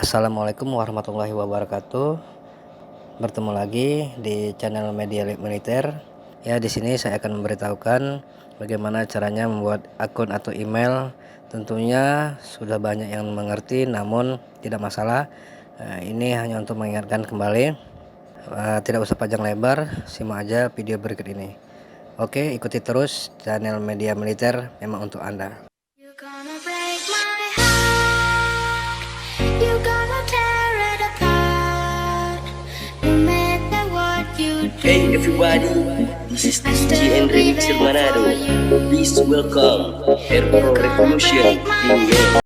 Assalamualaikum warahmatullahi wabarakatuh. Bertemu lagi di channel Media Militer. Ya, di sini saya akan memberitahukan bagaimana caranya membuat akun atau email. Tentunya sudah banyak yang mengerti, namun tidak masalah. Ini hanya untuk mengingatkan kembali. Tidak usah panjang lebar, simak aja video berikut ini. Oke, ikuti terus channel Media Militer, memang untuk Anda. Hey everybody, this is DJ and Remixer Manado. Please welcome Airpro Revolution in